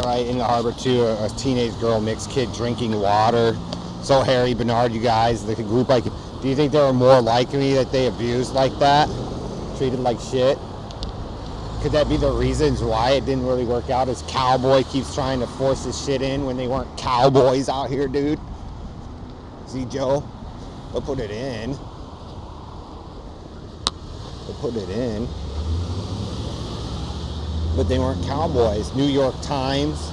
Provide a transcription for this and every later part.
right, in the harbor too, a teenage girl, mixed kid drinking water. So Harry Bernard, you guys, the group, like, do you think there were more like me that they abused like that? Treated like shit? Could that be the reasons why it didn't really work out? As Cowboy keeps trying to force his shit in when they weren't cowboys out here, dude. See, Joe? They'll put it in. They'll put it in. But they weren't cowboys. New York Times.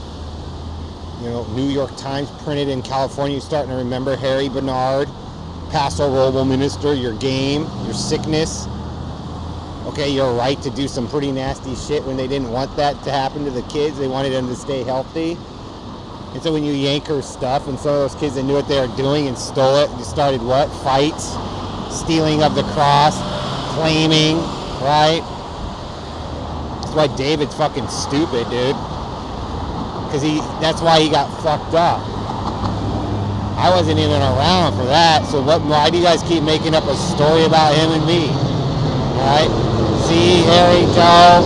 You know, New York Times printed in California. You're starting to remember Harry Bernard, Paso Robles minister, your game, your sickness. Okay, you're right to do some pretty nasty shit when they didn't want that to happen to the kids. They wanted them to stay healthy. And so when you yank her stuff, and some of those kids that knew what they were doing and stole it, you started what? Fights, stealing of the cross, claiming, right? That's why David's fucking stupid, dude. Because that's why he got fucked up. I wasn't even around for that, so why do you guys keep making up a story about him and me? Right? See, Harry, Joe,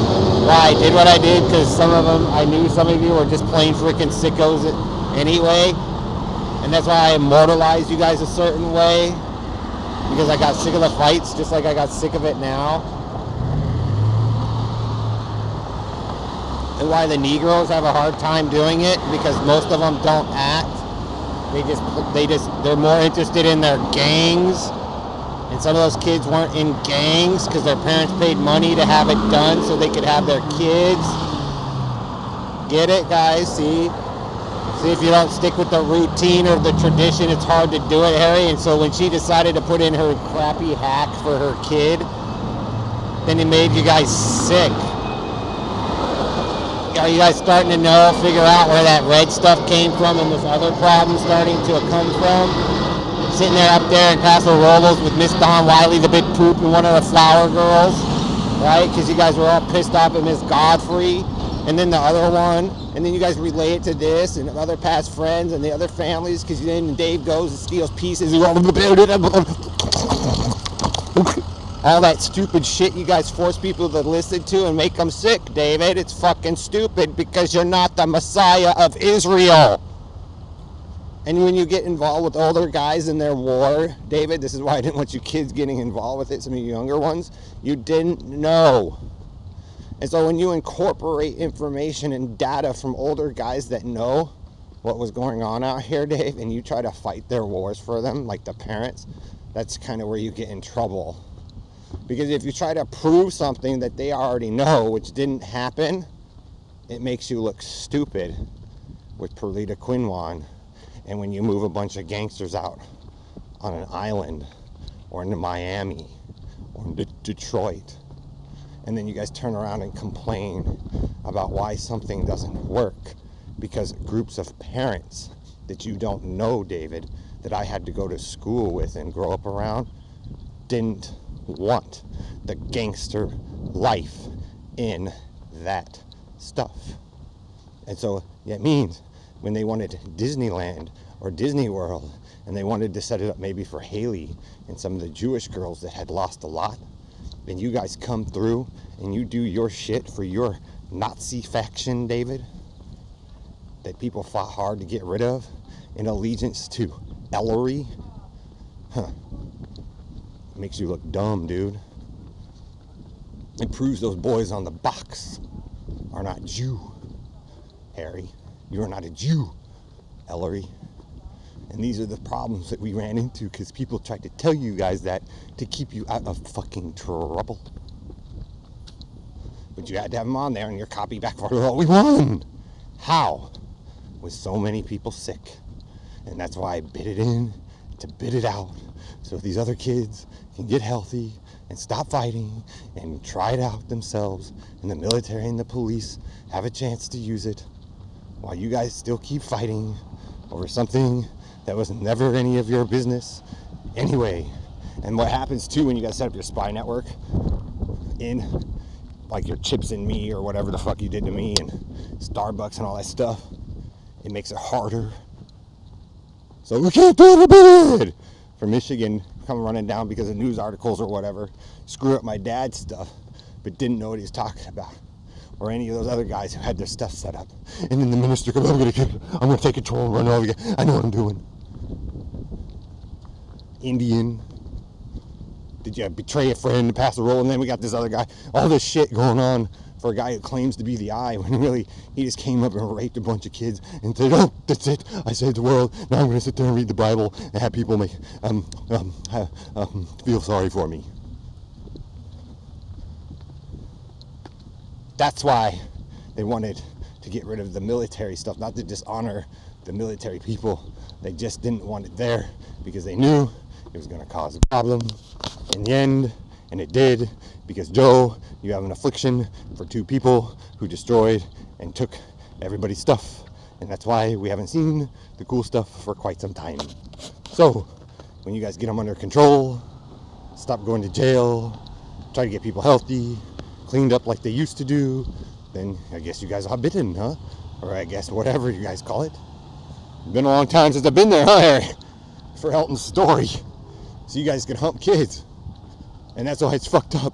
why I did what I did, because some of them, I knew some of you were just plain freaking sickos anyway, and that's why I immortalized you guys a certain way, because I got sick of the fights, just like I got sick of it now. And why the Negroes have a hard time doing it, because most of them don't act. They're more interested in their gangs. And some of those kids weren't in gangs because their parents paid money to have it done so they could have their kids. Get it, guys? See, if you don't stick with the routine or the tradition, it's hard to do it, Harry. And so when she decided to put in her crappy hack for her kid, then it made you guys sick. Are you guys starting to figure out where that red stuff came from and this other problem starting to come from? Sitting there up there in Paso Robles with Miss Dawn Wiley, the big poop, and one of the flower girls, right? Because you guys were all pissed off at Miss Godfrey, and then the other one, and then you guys relay it to this, and other past friends, and the other families, because then Dave goes and steals pieces, all that stupid shit you guys force people to listen to and make them sick, David. It's fucking stupid because you're not the Messiah of Israel. And when you get involved with older guys in their war, David, this is why I didn't want you kids getting involved with it, some of you younger ones, you didn't know. And so when you incorporate information and data from older guys that know what was going on out here, Dave, and you try to fight their wars for them, like the parents, that's kind of where you get in trouble. Because if you try to prove something that they already know, which didn't happen, it makes you look stupid with Perlita Quinwan. And when you move a bunch of gangsters out on an island or into Miami or into Detroit, and then you guys turn around and complain about why something doesn't work because groups of parents that you don't know, David, that I had to go to school with and grow up around, didn't want the gangster life in that stuff. And so that means when they wanted Disneyland or Disney World, and they wanted to set it up maybe for Haley and some of the Jewish girls that had lost a lot, then you guys come through and you do your shit for your Nazi faction, David, that people fought hard to get rid of in allegiance to Ellery. It makes you look dumb, dude. It proves those boys on the box are not Jew, Harry. You are not a Jew, Ellery. And these are the problems that we ran into because people tried to tell you guys that to keep you out of fucking trouble. But you had to have them on there and your copy backfired. Well, we won. How? With so many people sick. And that's why I bid it in to bid it out. So these other kids can get healthy and stop fighting and try it out themselves. And the military and the police have a chance to use it. While you guys still keep fighting over something that was never any of your business anyway. And what happens too when you guys set up your spy network in, like your Chips and Me or whatever the fuck you did to me and Starbucks and all that stuff, it makes it harder. So we can't do the bid for Michigan come running down because of news articles or whatever, screw up my dad's stuff, but didn't know what he was talking about. or any of those other guys who had their stuff set up. And then the minister goes, I'm gonna take control and run over again. I know what I'm doing. Indian. Did you betray a friend to pass a roll? And then we got this other guy. All this shit going on for a guy who claims to be the eye, when really he just came up and raped a bunch of kids and said, oh, that's it, I saved the world. Now I'm going to sit there and read the Bible and have people make feel sorry for me. That's why they wanted to get rid of the military stuff, not to dishonor the military people. They just didn't want it there because they knew it was going to cause a problem in the end, and it did, because Joe, you have an affliction for two people who destroyed and took everybody's stuff, and that's why we haven't seen the cool stuff for quite some time. So, when you guys get them under control, stop going to jail, try to get people healthy, cleaned up like they used to do, then I guess you guys are bitten, huh? Or I guess whatever you guys call it. It's been a long time since I've been there, huh, Harry? For Elton's story. So you guys can hump kids. And that's why it's fucked up.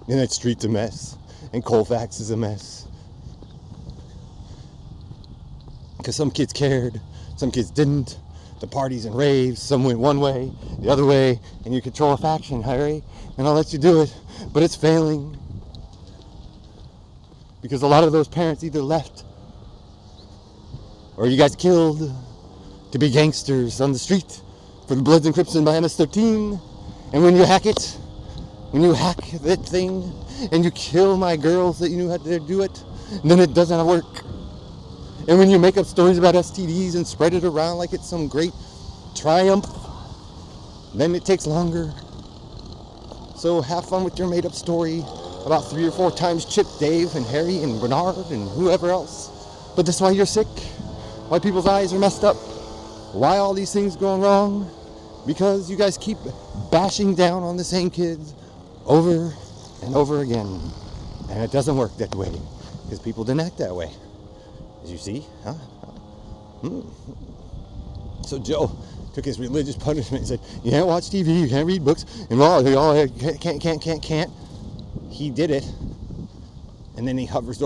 And that street's a mess. And Colfax is a mess. Because some kids cared, some kids didn't. The parties and raves, some went one way, the other way, and you control a faction, Harry. And I'll let you do it. But it's failing. Because a lot of those parents either left or you guys killed to be gangsters on the street for the Bloods and Crips by MS-13. And when you hack it, when you hack that thing and you kill my girls that you knew how to do it, then it doesn't work. And when you make up stories about STDs and spread it around like it's some great triumph, then it takes longer. So have fun with your made up story about 3 or 4 times Chip, Dave, and Harry, and Bernard, and whoever else. But that's why you're sick, why people's eyes are messed up, why all these things going wrong, because you guys keep bashing down on the same kids over and over again. And it doesn't work that way, because people didn't act that way. As you see, huh? So Joe took his religious punishment and said, you can't watch TV, you can't read books, and all can't. He did it, and then he hovers over